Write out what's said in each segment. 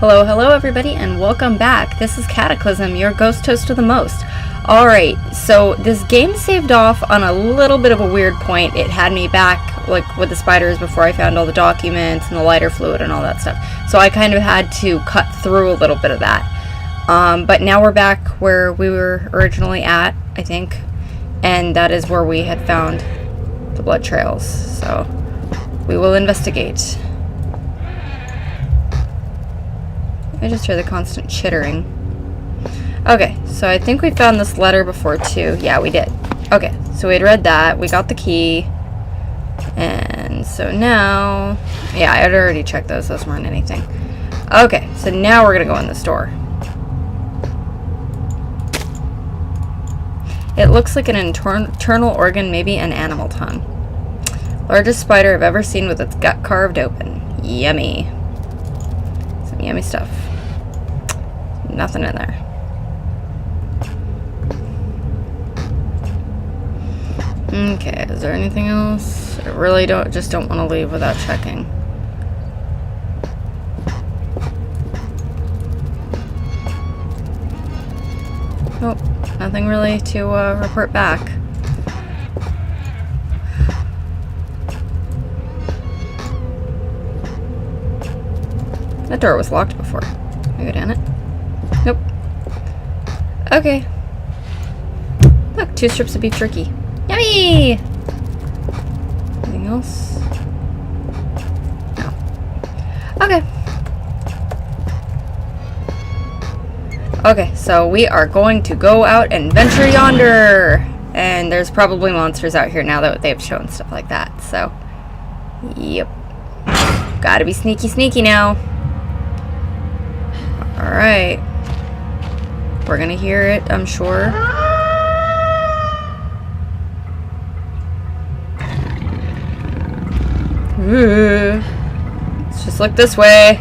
Hello everybody, and welcome back. This is Cataclysm, your ghost host of the most. Alright, so this game saved off on a little bit of a weird point. It had me back, like, with the spiders before I found all the documents and the lighter fluid and all that stuff. So I kind of had to cut through a little bit of that. But now we're back where we were originally at, I think. And that is where we had found the blood trails. So we will investigate. I just hear the constant chittering. Okay, so I think we found this letter before too. Yeah, we did. Okay, so we had read that. We got the key. And so now... yeah, I had already checked those. Those weren't anything. Okay, so now we're going to go in this door. It looks like an internal organ, maybe an animal tongue. Largest spider I've ever seen with its gut carved open. Yummy. Some yummy stuff. Nothing in there. Okay, is there anything else? I really don't want to leave without checking. Nope, nothing really to report back. That door was locked before. Can I go down it? Nope. Okay. Look, 2 strips of beef jerky. Yummy! Anything else? No. Okay. Okay, so we are going to go out and venture yonder! And there's probably monsters out here now that they've shown stuff like that, so... yep. Gotta be sneaky now. Alright. We're gonna hear it, I'm sure. Ooh. Let's just look this way.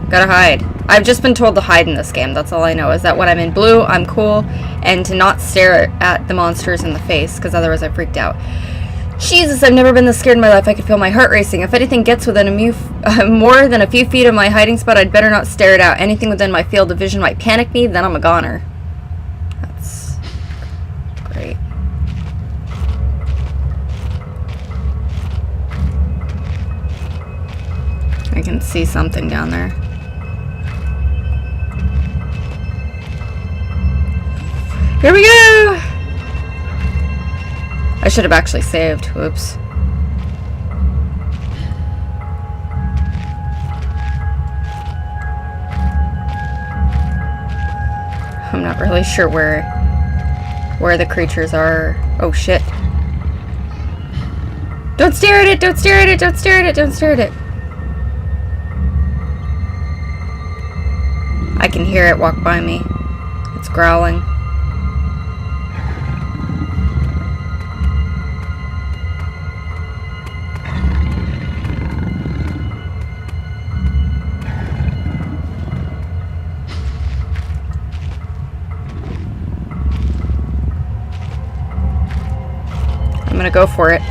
Gotta hide. I've just been told to hide in this game. That's all I know, is that when I'm in blue, I'm cool, and to not stare at the monsters in the face, because otherwise I freaked out. Jesus, I've never been this scared in my life. I could feel my heart racing. If anything gets within more than a few feet of my hiding spot, I'd better not stare it out. Anything within my field of vision might panic me, then I'm a goner. That's great. I can see something down there. Here we go! I should have actually saved. Whoops. I'm not really sure where the creatures are. Oh shit. Don't stare at it! Don't stare at it! Don't stare at it! Don't stare at it! I can hear it walk by me. It's growling. I'm gonna go for it.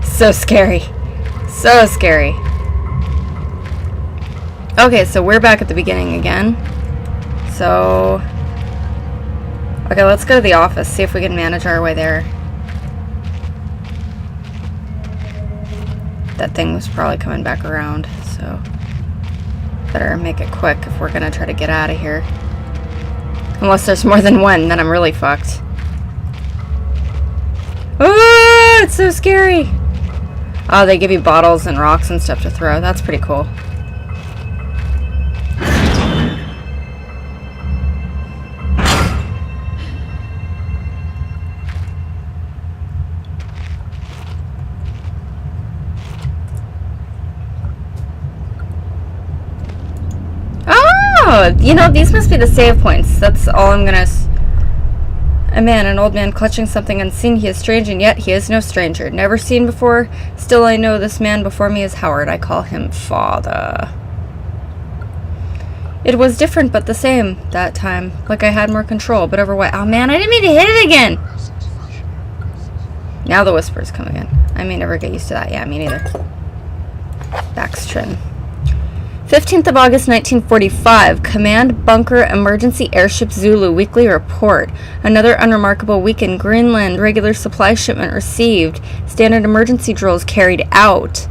So scary. So scary. Okay, so we're back at the beginning again. So... okay, let's go to the office, see if we can manage our way there. That thing was probably coming back around, so... better make it quick if we're gonna try to get out of here. Unless there's more than one, then I'm really fucked. Oh, it's so scary! Oh, they give you bottles and rocks and stuff to throw. That's pretty cool. Oh, you know, these must be the save points. That's all I'm gonna... a man, an old man clutching something unseen. He is strange, and yet he is no stranger. Never seen before. Still I know this man before me is Howard. I call him Father. It was different, but the same that time. Like I had more control, but over what? Oh man, I didn't mean to hit it again! Now the whispers come again. I may never get used to that. Yeah, me neither. Backstrin. 15th of August 1945, Command Bunker Emergency Airship Zulu Weekly Report. Another unremarkable week in Greenland. Regular supply shipment received. Standard emergency drills carried out.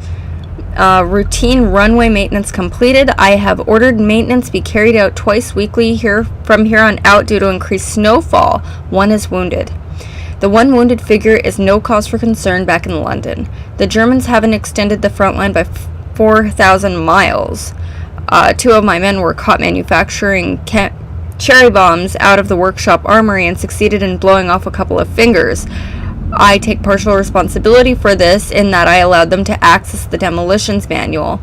Routine runway maintenance completed. I have ordered maintenance be carried out twice weekly from here on out due to increased snowfall. One is wounded. The one wounded figure is no cause for concern back in London. The Germans haven't extended the front line by 4,000 miles. 2 of my men were caught manufacturing cherry bombs out of the workshop armory and succeeded in blowing off a couple of fingers. I take partial responsibility for this in that I allowed them to access the demolitions manual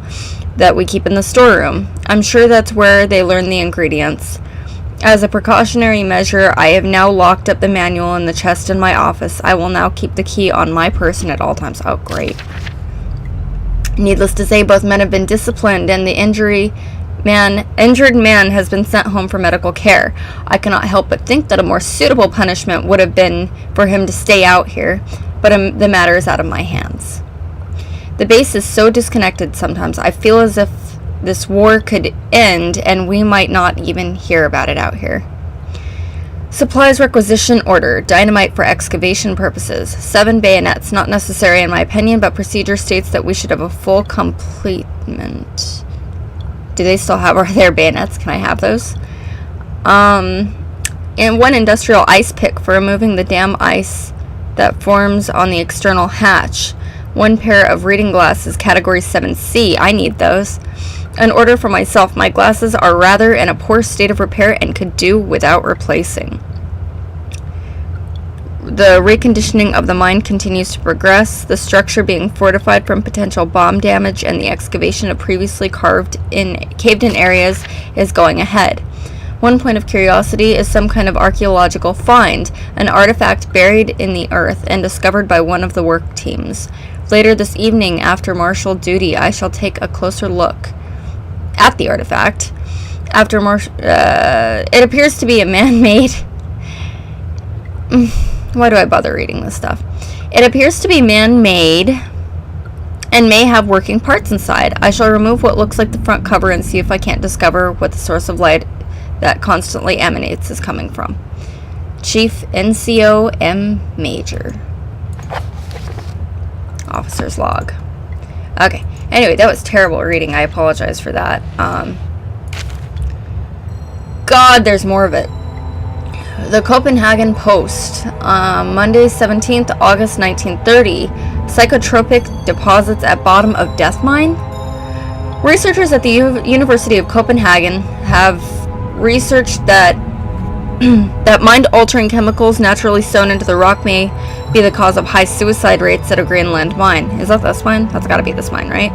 that we keep in the storeroom. I'm sure that's where they learn the ingredients. As a precautionary measure, I have now locked up the manual in the chest in my office. I will now keep the key on my person at all times. Oh, great. Needless to say, both men have been disciplined and the injured man has been sent home for medical care. I cannot help but think that a more suitable punishment would have been for him to stay out here, but the matter is out of my hands. The base is so disconnected sometimes. I feel as if this war could end and we might not even hear about it out here. Supplies requisition order. Dynamite for excavation purposes. 7 bayonets. Not necessary in my opinion, but procedure states that we should have a full complement. Do they still have their bayonets? Can I have those? And 1 industrial ice pick for removing the damn ice that forms on the external hatch. 1 pair of reading glasses, category 7C. I need those. An order for myself. My glasses are rather in a poor state of repair and could do without replacing. The reconditioning of the mine continues to progress, the structure being fortified from potential bomb damage and the excavation of previously caved-in areas is going ahead. 1 point of curiosity is some kind of archaeological find, an artifact buried in the earth and discovered by one of the work teams. Later this evening, after martial duty, I shall take a closer look at the artifact. It appears to be a man-made... Why do I bother reading this stuff? It appears to be man-made and may have working parts inside. I shall remove what looks like the front cover and see if I can't discover what the source of light that constantly emanates is coming from. Chief NCO M. Major. Officer's log. Okay. Anyway, that was terrible reading. I apologize for that. God, there's more of it. The Copenhagen Post. Monday, 17th August 1930. Psychotropic deposits at bottom of death mine. Researchers at the University of Copenhagen have researched that that mind-altering chemicals naturally sewn into the rock may be the cause of high suicide rates at a Greenland mine. Is that this mine? That's got to be this mine, right?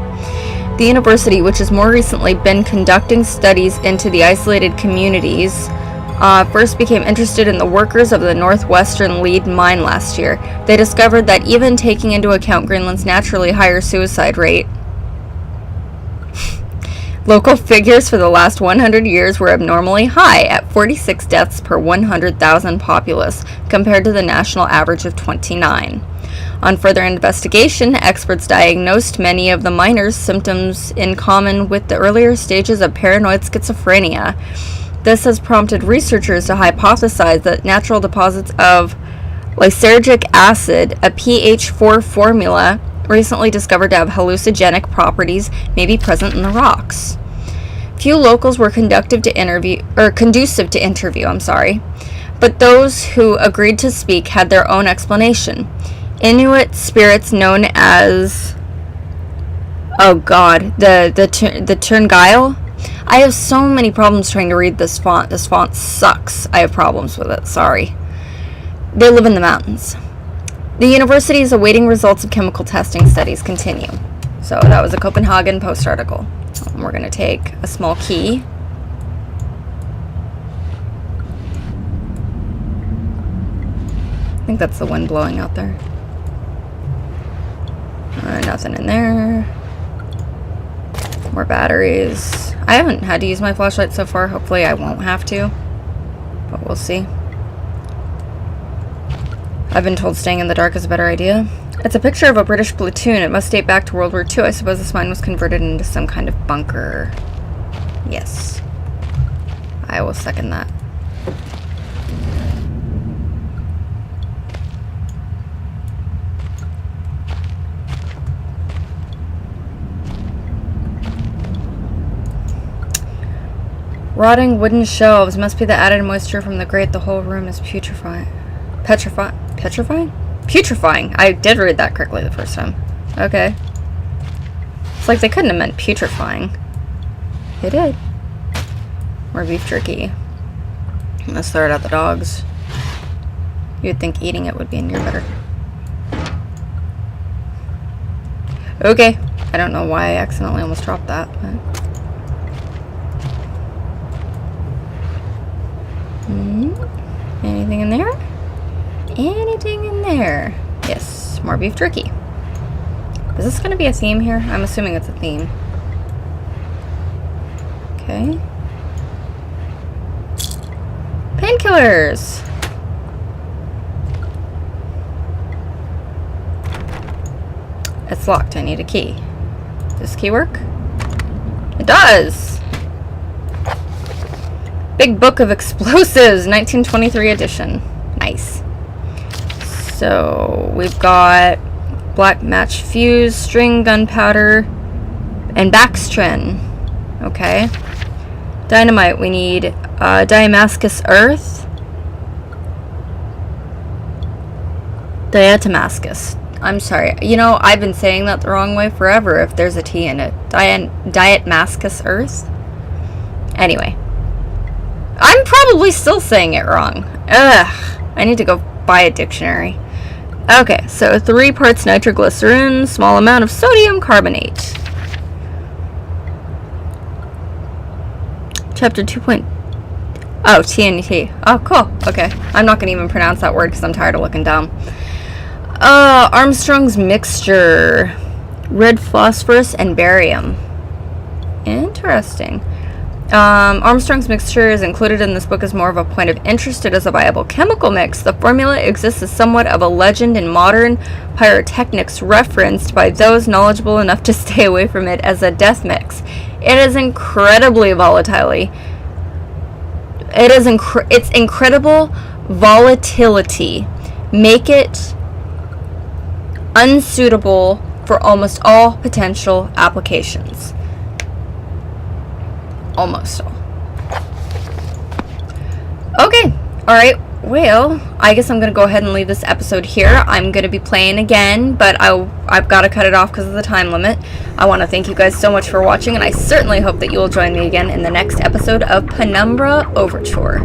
The university, which has more recently been conducting studies into the isolated communities, first became interested in the workers of the northwestern lead mine last year. They discovered that even taking into account Greenland's naturally higher suicide rate, local figures for the last 100 years were abnormally high at 46 deaths per 100,000 populace, compared to the national average of 29. On further investigation, experts diagnosed many of the miners' symptoms in common with the earlier stages of paranoid schizophrenia. This has prompted researchers to hypothesize that natural deposits of lysergic acid, a pH 4 formula, recently discovered to have hallucinogenic properties, may be present in the rocks. Few locals were conducive to interview, but those who agreed to speak had their own explanation. Inuit spirits known as, the Turngail. I have so many problems trying to read this font. This font sucks. I have problems with it, sorry. They live in the mountains. The university is awaiting results of chemical testing studies. Continue. So that was a Copenhagen Post article. We're going to take a small key. I think that's the wind blowing out there. Nothing in there. More batteries. I haven't had to use my flashlight so far. Hopefully I won't have to. But we'll see. I've been told staying in the dark is a better idea. It's a picture of a British platoon. It must date back to World War II. I suppose this mine was converted into some kind of bunker. Yes. I will second that. Rotting wooden shelves. Must be the added moisture from the grate. The whole room is putrefying. Petrifying? Putrefying. I did read that correctly the first time. Okay. It's like they couldn't have meant putrefying. They did. More beef jerky. Let's throw it at the dogs. You'd think eating it would be in your better. Okay. I don't know why I accidentally almost dropped that, but... Anything in there? Anything in there? Yes, more beef jerky. Is this going to be a theme here? I'm assuming it's a theme. Okay. Painkillers! It's locked. I need a key. Does this key work? It does! Big Book of Explosives, 1923 edition. Nice. So, we've got black match fuse, string, gunpowder, and Baxtrin. Okay. Dynamite, we need Damascus earth. Diatomascus. I'm sorry. You know, I've been saying that the wrong way forever if there's a T in it. Diatmascus earth? Anyway. I'm probably still saying it wrong. Ugh. I need to go buy a dictionary. Okay, so 3 parts nitroglycerin, small amount of sodium carbonate. Chapter 2. Oh, TNT. Oh, cool. Okay. I'm not going to even pronounce that word because I'm tired of looking dumb. Armstrong's mixture. Red phosphorus and barium. Interesting. Armstrong's mixture is included in this book as more of a point of interest. It is a viable chemical mix. The formula exists as somewhat of a legend in modern pyrotechnics, referenced by those knowledgeable enough to stay away from it as a death mix. It is incredibly volatile. It's incredible volatility make it unsuitable for almost all potential applications. Almost all. Okay. Alright. Well, I guess I'm going to go ahead and leave this episode here. I'm going to be playing again, but I've got to cut it off because of the time limit. I want to thank you guys so much for watching, and I certainly hope that you will join me again in the next episode of Penumbra Overture.